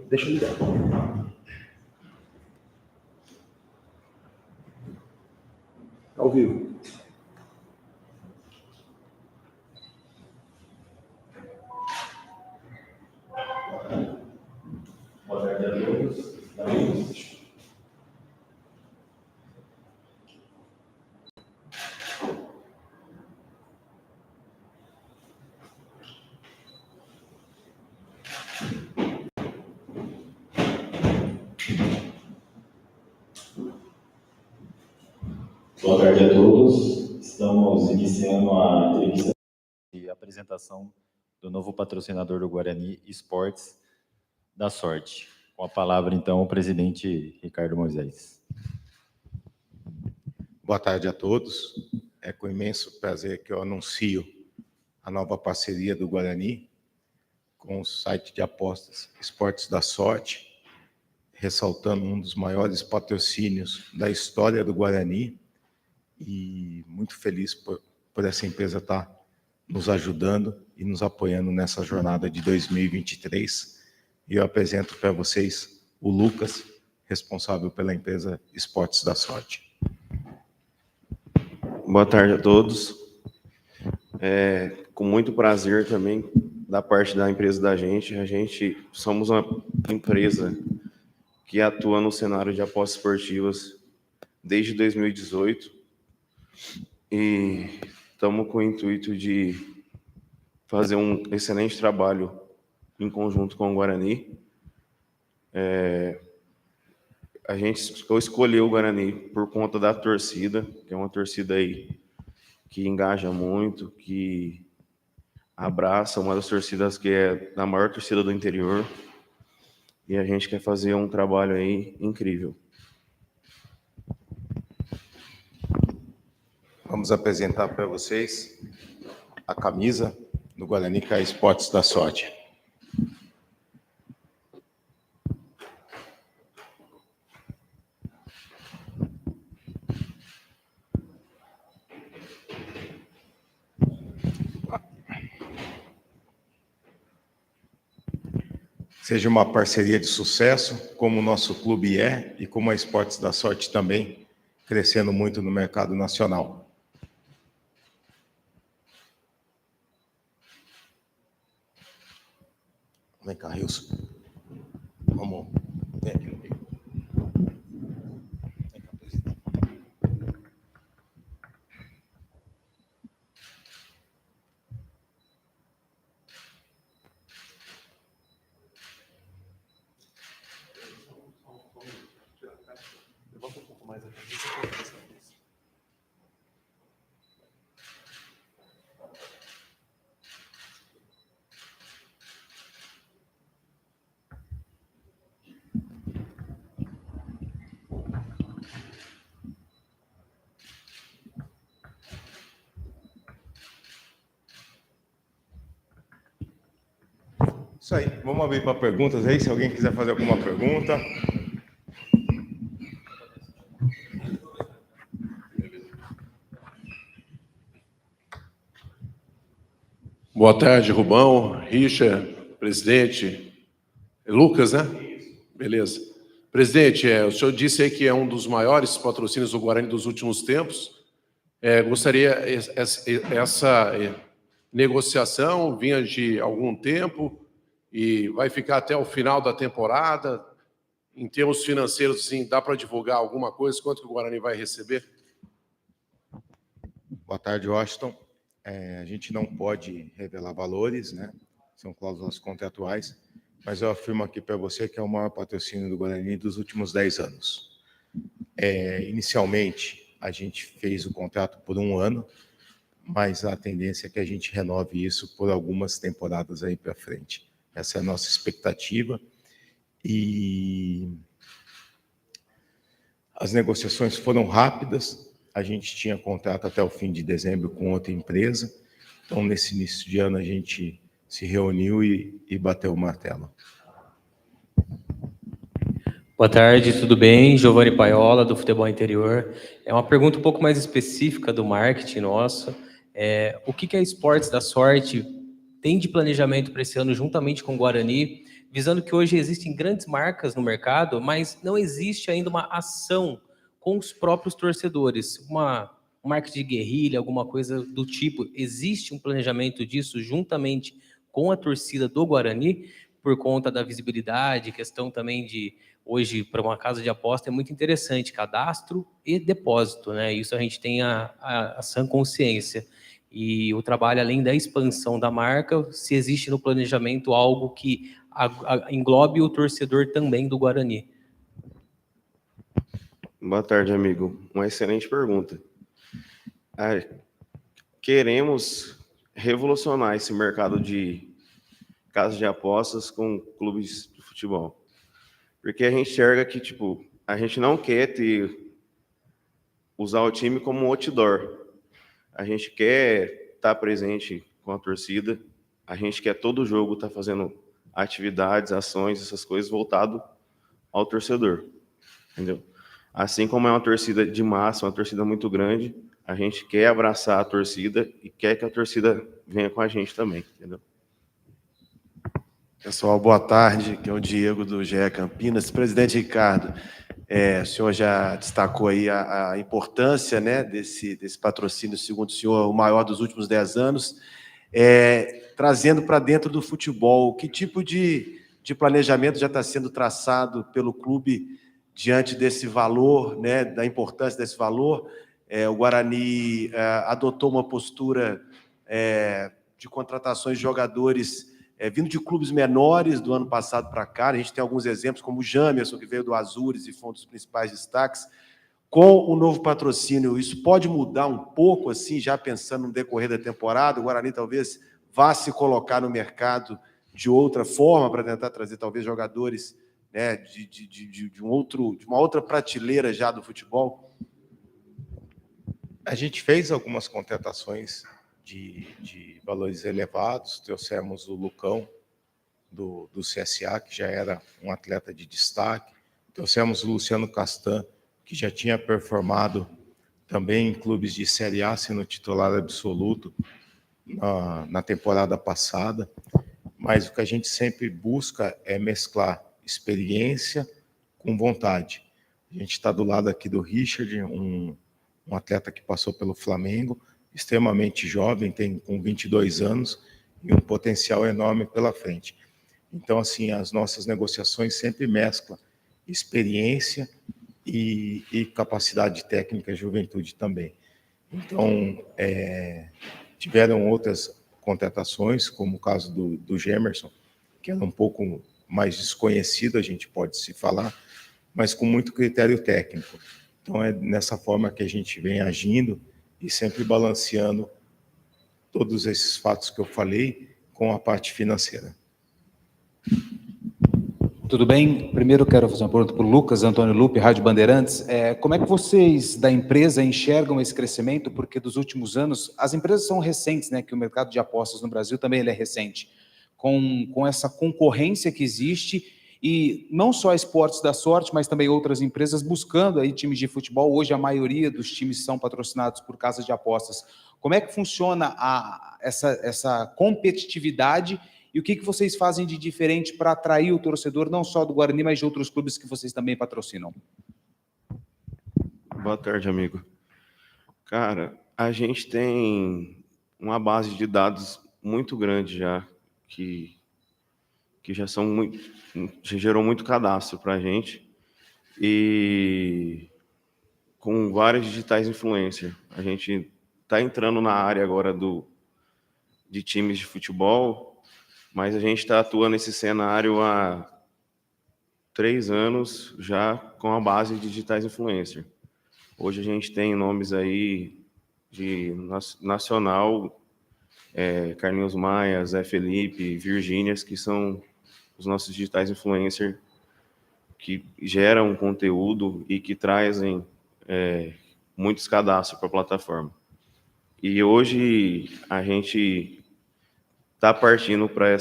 Deixa eu ligar. Ao vivo. Boa tarde a todos. Boa tarde a todos. Estamos iniciando a entrevista e apresentação do novo patrocinador do Guarani, Esportes da Sorte. Com a palavra, então, o presidente Ricardo Moisés. Boa tarde a todos. É com imenso prazer que eu anuncio a nova parceria do Guarani com o site de apostas Esportes da Sorte, ressaltando um dos maiores patrocínios da história do Guarani, e muito feliz por essa empresa estar nos ajudando e nos apoiando nessa jornada de 2023. E eu apresento para vocês o Lucas, responsável pela empresa Esportes da Sorte. Boa tarde a todos. Com muito prazer também da parte da empresa da gente. A gente somos uma empresa que atua no cenário de apostas esportivas desde 2018 e estamos com o intuito de fazer um excelente trabalho em conjunto com o Guarani. Eu escolhi o Guarani por conta da torcida, que é uma torcida aí que engaja muito, que abraça, uma das torcidas que é a maior torcida do interior, e a gente quer fazer um trabalho aí incrível. Vamos apresentar para vocês a camisa do Guarani, que é a Esportes da Sorte. Seja uma parceria de sucesso, como o nosso clube é, e como a Esportes da Sorte também, crescendo muito no mercado nacional. Vem cá, Rilson. Vamos. Vem aqui no meio. Vem cá, presidente. Levanta um pouco mais a cabeça. Isso aí. Vamos abrir para perguntas aí, se alguém quiser fazer alguma pergunta. Boa tarde, Rubão, Richard, presidente. Lucas, né? Beleza. Presidente, o senhor disse aí que é um dos maiores patrocínios do Guarani dos últimos tempos. Gostaria, essa negociação vinha de algum tempo e vai ficar até o final da temporada. Em termos financeiros, assim, dá para divulgar alguma coisa? Quanto que o Guarani vai receber? Boa tarde, Washington. A gente não pode revelar valores, né? São cláusulas contratuais, mas eu afirmo aqui para você que é o maior patrocínio do Guarani dos últimos 10 anos. Inicialmente, a gente fez o contrato por 1 ano, mas a tendência é que a gente renove isso por algumas temporadas aí para frente. Essa é a nossa expectativa. E as negociações foram rápidas. A gente tinha contrato até o fim de dezembro com outra empresa. Então, nesse início de ano, a gente se reuniu e bateu o martelo. Boa tarde, tudo bem? Giovanni Paiola, do Futebol Interior. É uma pergunta um pouco mais específica do marketing nosso. O que a Esportes da Sorte tem de planejamento para esse ano, juntamente com o Guarani, visando que hoje existem grandes marcas no mercado, mas não existe ainda uma ação com os próprios torcedores, um marketing de guerrilha, alguma coisa do tipo. Existe um planejamento disso juntamente com a torcida do Guarani, por conta da visibilidade, questão também de hoje, para uma casa de aposta, é muito interessante, cadastro e depósito, né? Isso a gente tem a sã consciência. E o trabalho, além da expansão da marca, se existe no planejamento algo que englobe o torcedor também do Guarani. Boa tarde, amigo. Uma excelente pergunta. Queremos revolucionar esse mercado de casas de apostas com clubes de futebol. Porque a gente enxerga que, tipo, a gente não quer usar o time como um outdoor. A gente quer estar presente com a torcida. A gente quer todo jogo estar fazendo atividades, ações, essas coisas voltado ao torcedor. Entendeu? Assim como é uma torcida de massa, uma torcida muito grande, a gente quer abraçar a torcida e quer que a torcida venha com a gente também, entendeu? Pessoal, boa tarde, que é o Diego do GE Campinas. Presidente Ricardo, o senhor já destacou aí a importância, né, desse patrocínio, segundo o senhor, o maior dos últimos 10 anos, trazendo para dentro do futebol, que tipo de planejamento já está sendo traçado pelo clube diante desse valor, né, da importância desse valor? O Guarani adotou uma postura de contratações de jogadores vindo de clubes menores do ano passado para cá. A gente tem alguns exemplos, como o Jamerson, que veio do Azures e foi um dos principais destaques. Com o novo patrocínio, isso pode mudar um pouco, assim, já pensando no decorrer da temporada? O Guarani talvez vá se colocar no mercado de outra forma para tentar trazer, talvez, jogadores, né, de uma outra prateleira já do futebol? A gente fez algumas contratações de valores elevados, trouxemos o Lucão do CSA, que já era um atleta de destaque, trouxemos o Luciano Castan, que já tinha performado também em clubes de Série A, sendo titular absoluto na temporada passada, mas o que a gente sempre busca é mesclar experiência com vontade. A gente está do lado aqui do Richard, um atleta que passou pelo Flamengo, extremamente jovem, tem com 22 anos e um potencial enorme pela frente. Então, assim, as nossas negociações sempre mesclam experiência e capacidade técnica e juventude também. Então, tiveram outras contratações, como o caso do Gemerson, que era um pouco mais desconhecido, a gente pode se falar, mas com muito critério técnico. Então, é nessa forma que a gente vem agindo e sempre balanceando todos esses fatos que eu falei com a parte financeira. Tudo bem? Primeiro quero fazer uma pergunta para o Lucas Antônio Lupe, Rádio Bandeirantes. Como é que vocês da empresa enxergam esse crescimento? Porque dos últimos anos, as empresas são recentes, né? Que o mercado de apostas no Brasil também ele é recente. Com essa concorrência que existe, e não só a Esportes da Sorte, mas também outras empresas buscando aí times de futebol. Hoje a maioria dos times são patrocinados por casas de apostas. Como é que funciona essa competitividade e o que vocês fazem de diferente para atrair o torcedor, não só do Guarani, mas de outros clubes que vocês também patrocinam? Boa tarde, amigo. Cara, a gente tem uma base de dados muito grande já, que já gerou muito cadastro para a gente, e com vários digitais influencer. A gente está entrando na área agora de times de futebol, mas a gente está atuando nesse cenário há 3 anos já com a base de digitais influencer. Hoje a gente tem nomes aí de nacional, Carlinhos Maia, Zé Felipe, Virgínias, que são os nossos digitais influencers que geram conteúdo e que trazem muitos cadastros para a plataforma. E hoje a gente está partindo para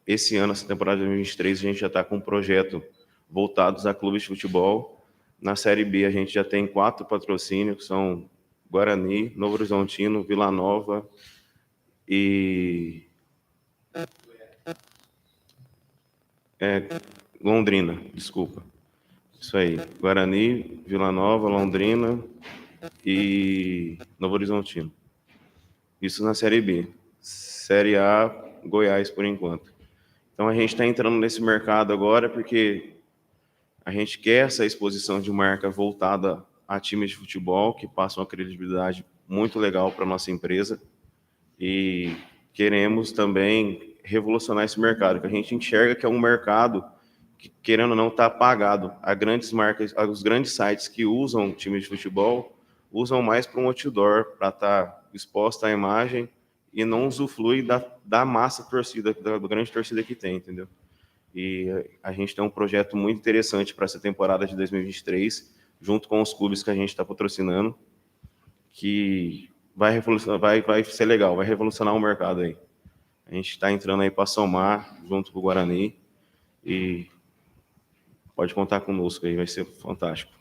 esse ano, essa temporada de 2023, a gente já está com um projeto voltados a clubes de futebol. Na Série B, a gente já tem 4 patrocínios, que são Guarani, Novo Horizontino, Vila Nova e Londrina, desculpa. Isso aí, Guarani, Vila Nova, Londrina e Novo Horizontino. Isso na Série B. Série A, Goiás, por enquanto. Então, a gente está entrando nesse mercado agora porque a gente quer essa exposição de marca voltada a times de futebol, que passam uma credibilidade muito legal para a nossa empresa. E queremos também revolucionar esse mercado, que a gente enxerga que é um mercado que, querendo ou não, está apagado. Há grandes marcas, os grandes sites que usam times de futebol usam mais para um outdoor, para estar exposta à imagem e não usufrui da massa torcida, da grande torcida que tem, entendeu? E a gente tem um projeto muito interessante para essa temporada de 2023, junto com os clubes que a gente está patrocinando, que vai ser legal, vai revolucionar o mercado aí. A gente está entrando aí para somar, junto com o Guarani, e pode contar conosco aí, vai ser fantástico.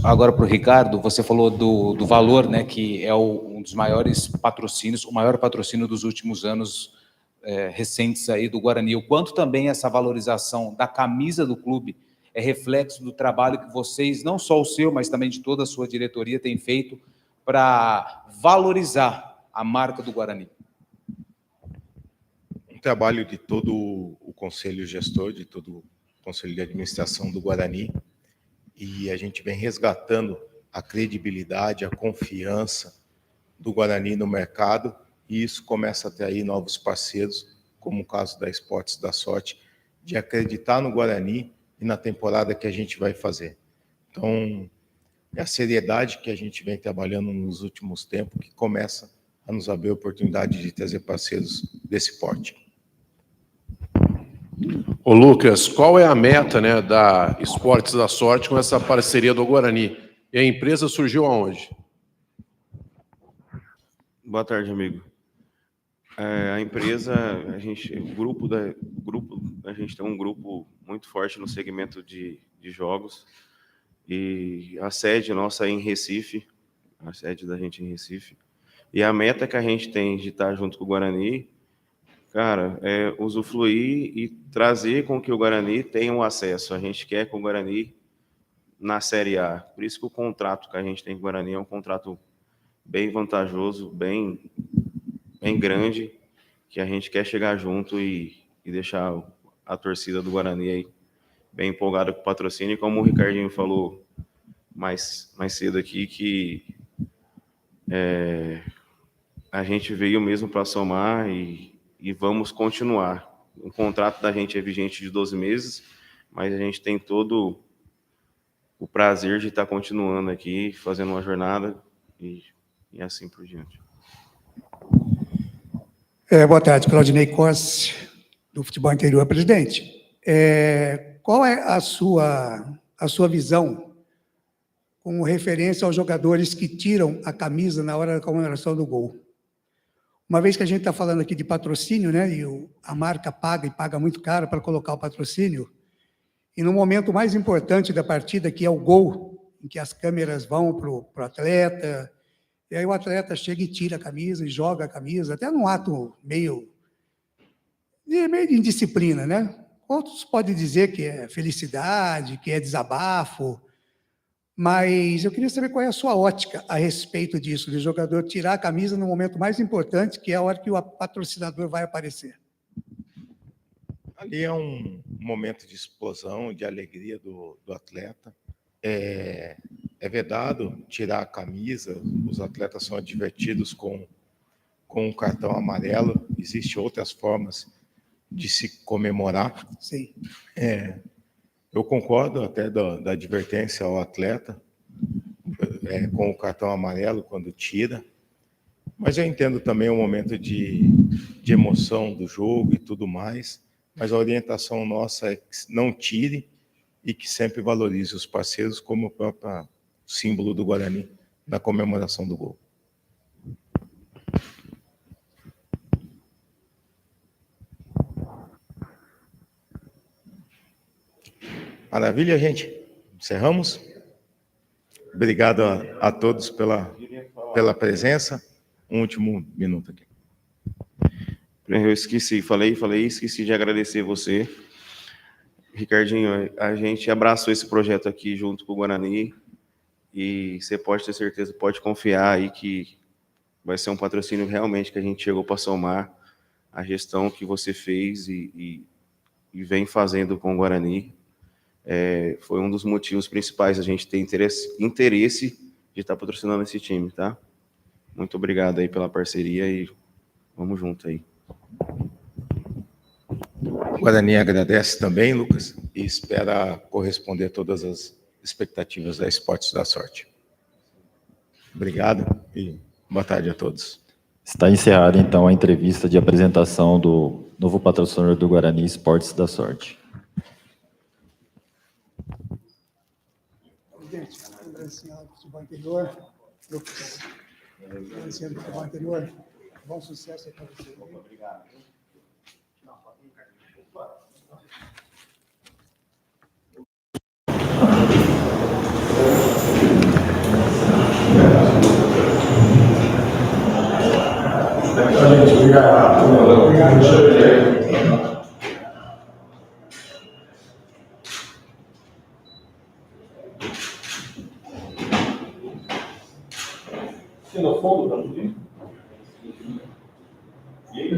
Agora para o Ricardo, você falou do valor, né, que é um dos maiores patrocínios, o maior patrocínio dos últimos anos recentes aí do Guarani. O quanto também essa valorização da camisa do clube é reflexo do trabalho que vocês, não só o seu, mas também de toda a sua diretoria, têm feito para valorizar a marca do Guarani. Um trabalho de todo o conselho gestor, de todo o conselho de administração do Guarani, e a gente vem resgatando a credibilidade, a confiança do Guarani no mercado, e isso começa a atrair novos parceiros, como o caso da Esportes da Sorte, de acreditar no Guarani e na temporada que a gente vai fazer. Então, é a seriedade que a gente vem trabalhando nos últimos tempos que começa a nos abrir a oportunidade de trazer parceiros desse porte. Ô Lucas, qual é a meta, né, da Esportes da Sorte com essa parceria do Guarani? E a empresa surgiu aonde? Boa tarde, amigo. A empresa, a gente tem um grupo muito forte no segmento de jogos, e a sede nossa é em Recife, a sede da gente é em Recife, e a meta que a gente tem de estar junto com o Guarani, cara, é usufruir e trazer com que o Guarani tenha um acesso. A gente quer com o Guarani na Série A. Por isso que o contrato que a gente tem com o Guarani é um contrato bem vantajoso, bem grande, que a gente quer chegar junto e deixar a torcida do Guarani aí bem empolgada com o patrocínio. E como o Ricardinho falou mais cedo aqui, que a gente veio mesmo para somar e vamos continuar. O contrato da gente é vigente de 12 meses, mas a gente tem todo o prazer de estar continuando aqui, fazendo uma jornada e assim por diante. Boa tarde, Claudinei Corsi, do Futebol Interior. Presidente, qual é a sua visão com referência aos jogadores que tiram a camisa na hora da comemoração do gol? Uma vez que a gente está falando aqui de patrocínio, né, e a marca paga e paga muito caro para colocar o patrocínio, e no momento mais importante da partida, que é o gol, em que as câmeras vão para o atleta, e aí o atleta chega e tira a camisa e joga a camisa, até num ato meio de indisciplina, né? Outros podem dizer que é felicidade, que é desabafo, mas eu queria saber qual é a sua ótica a respeito disso, de jogador tirar a camisa no momento mais importante, que é a hora que o patrocinador vai aparecer. Ali é um momento de explosão, de alegria do atleta. É vedado tirar a camisa, os atletas são advertidos com um cartão amarelo, existem outras formas de se comemorar. Sim. Eu concordo até da advertência ao atleta, com o cartão amarelo quando tira, mas eu entendo também o momento de emoção do jogo e tudo mais, mas a orientação nossa é que não tire e que sempre valorize os parceiros como o próprio símbolo do Guarani na comemoração do gol. Maravilha, gente. Encerramos. Obrigado a todos pela presença. Um último minuto aqui. Eu esqueci, esqueci de agradecer você. Ricardinho, a gente abraçou esse projeto aqui junto com o Guarani e você pode ter certeza, pode confiar aí que vai ser um patrocínio realmente que a gente chegou para somar a gestão que você fez e vem fazendo com o Guarani. Foi um dos motivos principais a gente ter interesse de estar patrocinando esse time, tá? Muito obrigado aí pela parceria e vamos junto aí. O Guarani agradece também, Lucas, e espera corresponder a todas as expectativas da Esportes da Sorte. Obrigado e boa tarde a todos. Está encerrada, então, a entrevista de apresentação do novo patrocinador do Guarani, Esportes da Sorte. Presidente, lembrancinha do futebol anterior. Lembrancinha do futebol anterior. Bom sucesso aí para você. Obrigado. No fundo, tá tudo. E aí,